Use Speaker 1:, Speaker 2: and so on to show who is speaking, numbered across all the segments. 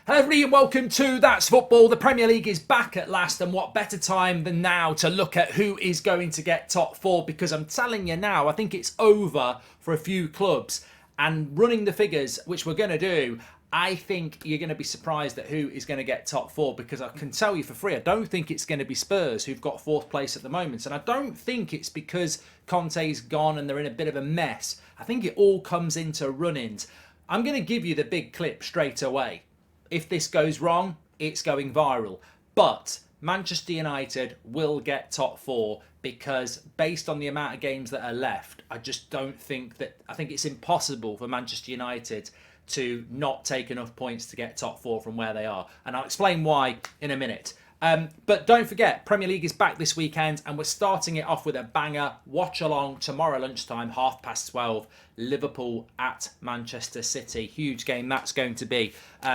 Speaker 1: Hello everybody and welcome to That's Football. The Premier League is back at last, and what better time than now to look at who is going to get top four, because I'm telling you now, I think it's over for a few clubs, and running the figures, which we're going to do, I think you're going to be surprised at who is going to get top four, because I can tell you for free, I don't think it's going to be Spurs who've got fourth place at the moment, and I don't think it's because Conte's gone and they're in a bit of a mess. I think it all comes into run-ins. I'm going to give you the big clip straight away. If this goes wrong, it's going viral. But Manchester United will get top four, because based on the amount of games that are left, I just don't think that... I think it's impossible for Manchester United to not take enough points to get top four from where they are. And I'll explain why in a minute. But don't forget, Premier League is back this weekend, and we're starting it off with a banger. Watch along tomorrow lunchtime, 12:30, Liverpool at Manchester City. Huge game that's going to be,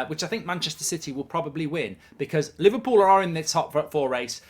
Speaker 1: which I think Manchester City will probably win, because Liverpool are in the top four race.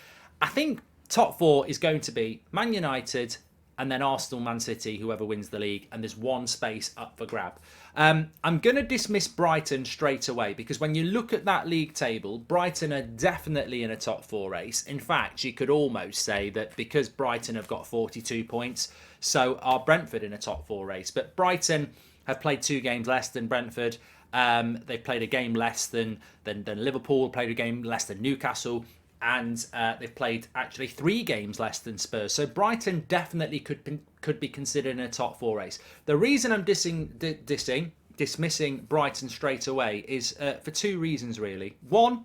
Speaker 1: I think top four is going to be Man United, and then Arsenal, Man City, whoever wins the league, and there's one space up for grab. I'm going to dismiss Brighton straight away, because when you look at that league table, Brighton are definitely in a top four race. In fact, you could almost say that because Brighton have got 42 points, so are Brentford in a top four race. But Brighton have played 2 games less than Brentford. They've played a game less than Liverpool, played a game less than Newcastle, and they've played actually 3 games less than Spurs. So Brighton definitely could be considered in a top four race. The reason I'm dismissing Brighton straight away is for 2 reasons, really. One,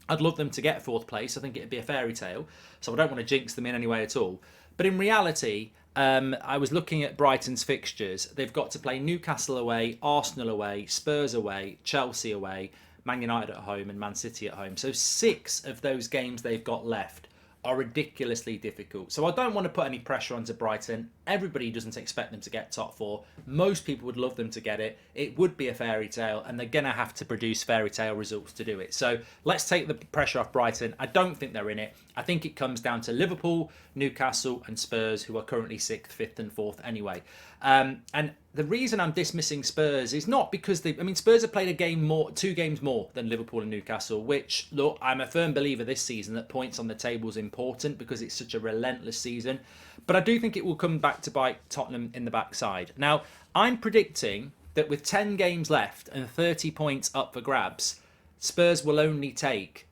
Speaker 1: I'd love them to get fourth place. I think it'd be a fairy tale, so I don't want to jinx them in any way at all. But in reality, I was looking at Brighton's fixtures. They've got to play Newcastle away, Arsenal away, Spurs away, Chelsea away, Man United at home, and Man City at home. So 6 of those games they've got left are ridiculously difficult. So I don't want to put any pressure onto Brighton. Everybody doesn't expect them to get top four. Most people would love them to get it. It would be a fairy tale, and they're going to have to produce fairy tale results to do it. So let's take the pressure off Brighton. I don't think they're in it. I think it comes down to Liverpool, Newcastle, and Spurs, who are currently 6th, 5th, and 4th anyway. And the reason I'm dismissing Spurs is not because Spurs have played 2 games more than Liverpool and Newcastle, which, look, I'm a firm believer this season that points on the table is important because it's such a relentless season. But I do think it will come back to bite Tottenham in the backside. Now, I'm predicting that with 10 games left and 30 points up for grabs, Spurs will only take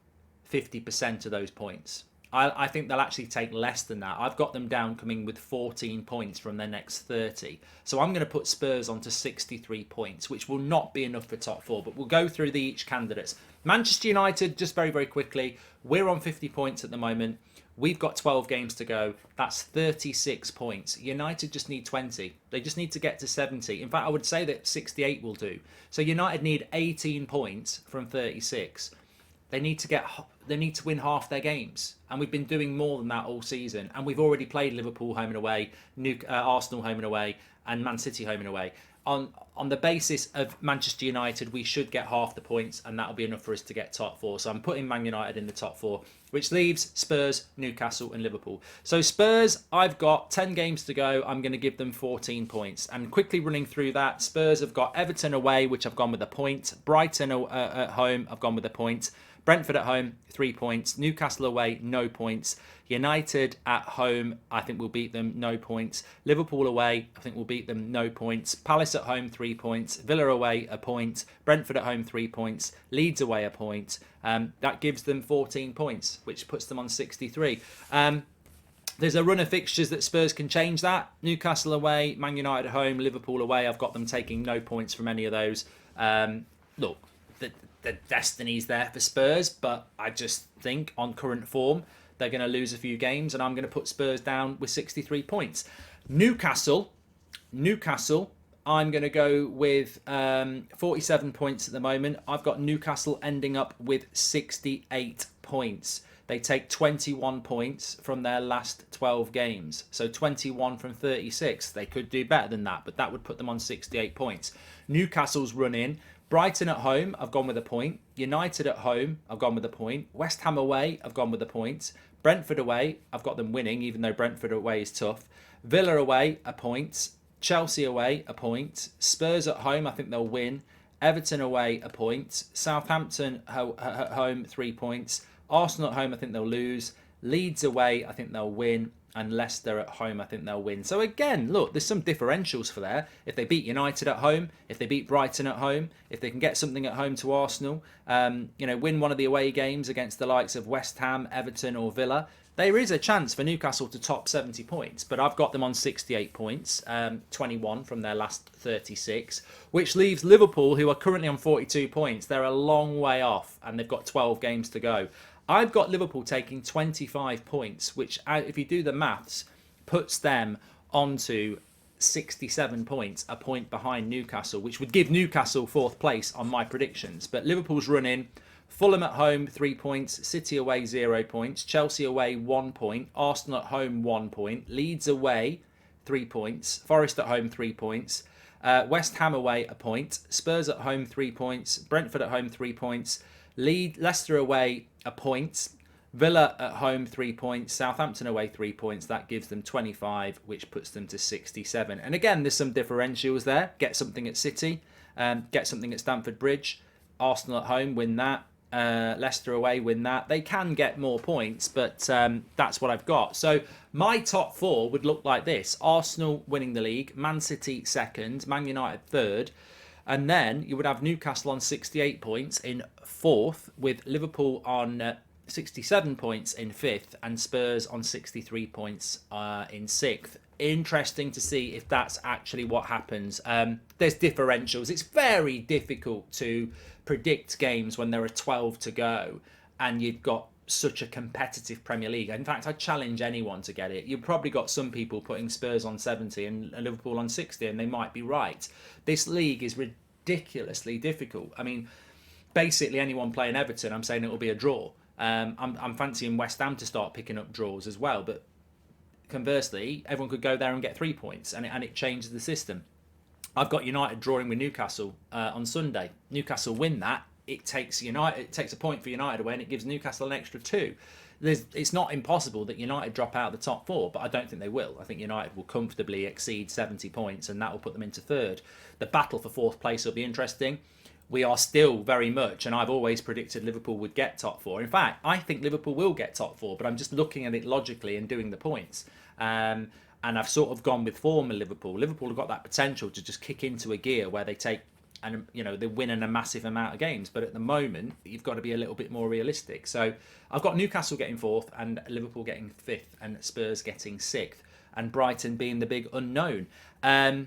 Speaker 1: 50% of those points. I think they'll actually take less than that. I've got them down coming with 14 points from their next 30. So I'm going to put Spurs on to 63 points, which will not be enough for top four. But we'll go through each candidates. Manchester United, just very, very quickly. We're on 50 points at the moment. We've got 12 games to go. That's 36 points. United just need 20. They just need to get to 70. In fact, I would say that 68 will do. So United need 18 points from 36. They need to win half their games, and we've been doing more than that all season. And we've already played Liverpool home and away, Arsenal home and away, and Man City home and away. On the basis of Manchester United, we should get half the points, and that'll be enough for us to get top four. So I'm putting Man United in the top four, which leaves Spurs, Newcastle, and Liverpool. So Spurs, I've got 10 games to go. I'm going to give them 14 points. And quickly running through that, Spurs have got Everton away, which I've gone with a point. Brighton at home, I've gone with a point. Brentford at home, 3 points. Newcastle away, no points. United at home, I think we'll beat them, no points. Liverpool away, I think we'll beat them, no points. Palace at home, 3 points. Villa away, a point. Brentford at home, 3 points. Leeds away, a point. That gives them 14 points, which puts them on 63. There's a run of fixtures that Spurs can change that. Newcastle away, Man United at home, Liverpool away. I've got them taking no points from any of those. Look, the destiny's there for Spurs, but I just think on current form, they're going to lose a few games, and I'm going to put Spurs down with 63 points. Newcastle, I'm going to go with 47 points at the moment. I've got Newcastle ending up with 68 points. They take 21 points from their last 12 games. So 21 from 36. They could do better than that, but that would put them on 68 points. Newcastle's run in. Brighton at home, I've gone with a point. United at home, I've gone with a point. West Ham away, I've gone with a point. Brentford away, I've got them winning, even though Brentford away is tough. Villa away, a point. Chelsea away, a point. Spurs at home, I think they'll win. Everton away, a point. Southampton at home, 3 points. Arsenal at home, I think they'll lose. Leeds away, I think they'll win. And Leicester at home, I think they'll win. So again, look, there's some differentials for there. If they beat United at home, if they beat Brighton at home, if they can get something at home to Arsenal, win one of the away games against the likes of West Ham, Everton or Villa, there is a chance for Newcastle to top 70 points. But I've got them on 68 points, 21 from their last 36, which leaves Liverpool, who are currently on 42 points. They're a long way off and they've got 12 games to go. I've got Liverpool taking 25 points, which, if you do the maths, puts them onto 67 points, a point behind Newcastle, which would give Newcastle 4th place on my predictions. But Liverpool's running. Fulham at home, 3 points. City away, 0 points. Chelsea away, 1 point. Arsenal at home, 1 point. Leeds away, 3 points. Forest at home, 3 points. West Ham away, a point. Spurs at home, 3 points. Brentford at home, 3 points. Leicester away, a point. Villa at home, 3 points. Southampton away, 3 points. That gives them 25, which puts them to 67. And again, there's some differentials there. Get something at City. Get something at Stamford Bridge. Arsenal at home, win that. Leicester away, win that. They can get more points, but that's what I've got. So my top 4 would look like this. Arsenal winning the league. Man City 2nd. Man United 3rd. And then you would have Newcastle on 68 points in 4th, with Liverpool on 67 points in 5th, and Spurs on 63 points in 6th. Interesting to see if that's actually what happens. There's differentials. It's very difficult to predict games when there are 12 to go and you've got such a competitive Premier League. In fact, I challenge anyone to get it. You've probably got some people putting Spurs on 70 and Liverpool on 60, and they might be right. This league is ridiculously difficult. I mean, basically anyone playing Everton, I'm saying it will be a draw. I'm fancying West Ham to start picking up draws as well, but conversely, everyone could go there and get 3 points, and it changes the system. I've got United drawing with Newcastle on Sunday. Newcastle win that. It takes a point for United away, and it gives Newcastle an extra 2. It's not impossible that United drop out of the top 4, but I don't think they will. I think United will comfortably exceed 70 points, and that will put them into 3rd. The battle for 4th place will be interesting. We are still very much, and I've always predicted Liverpool would get top 4. In fact, I think Liverpool will get top 4, but I'm just looking at it logically and doing the points. And I've sort of gone with form with Liverpool. Liverpool have got that potential to just kick into a gear where they take, and they win in a massive amount of games. But at the moment, you've got to be a little bit more realistic. So I've got Newcastle getting 4th, and Liverpool getting 5th, and Spurs getting 6th, and Brighton being the big unknown. I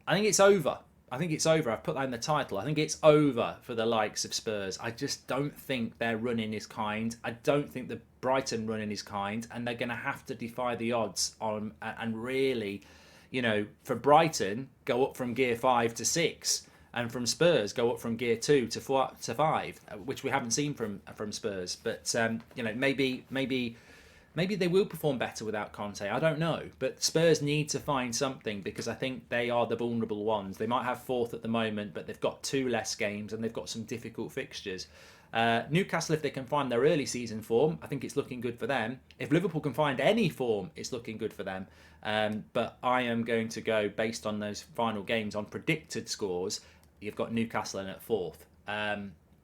Speaker 1: think it's over. I've put that in the title. I think it's over for the likes of Spurs. I just don't think their running is kind. I don't think the Brighton running is kind, and they're going to have to defy the odds on and really, for Brighton, go up from gear 5 to 6, and from Spurs go up from gear 2 to 5, which we haven't seen from Spurs. But maybe they will perform better without Conte. I don't know. But Spurs need to find something, because I think they are the vulnerable ones. They might have 4th at the moment, but they've got 2 less games and they've got some difficult fixtures. Newcastle, if they can find their early season form, I think it's looking good for them. If Liverpool can find any form, it's looking good for them. But I am going to go, based on those final games, on predicted scores. You've got Newcastle in at 4th.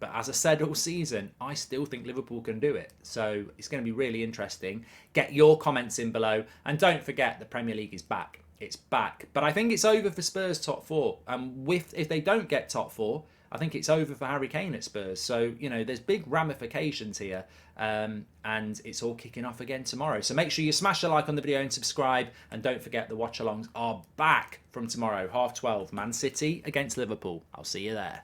Speaker 1: But as I said all season, I still think Liverpool can do it. So it's going to be really interesting. Get your comments in below. And don't forget, the Premier League is back. It's back. But I think it's over for Spurs top 4. And if they don't get top 4, I think it's over for Harry Kane at Spurs. So, there's big ramifications here. And it's all kicking off again tomorrow. So make sure you smash a like on the video and subscribe. And don't forget, the watch-alongs are back from tomorrow, 12:30. Man City against Liverpool. I'll see you there.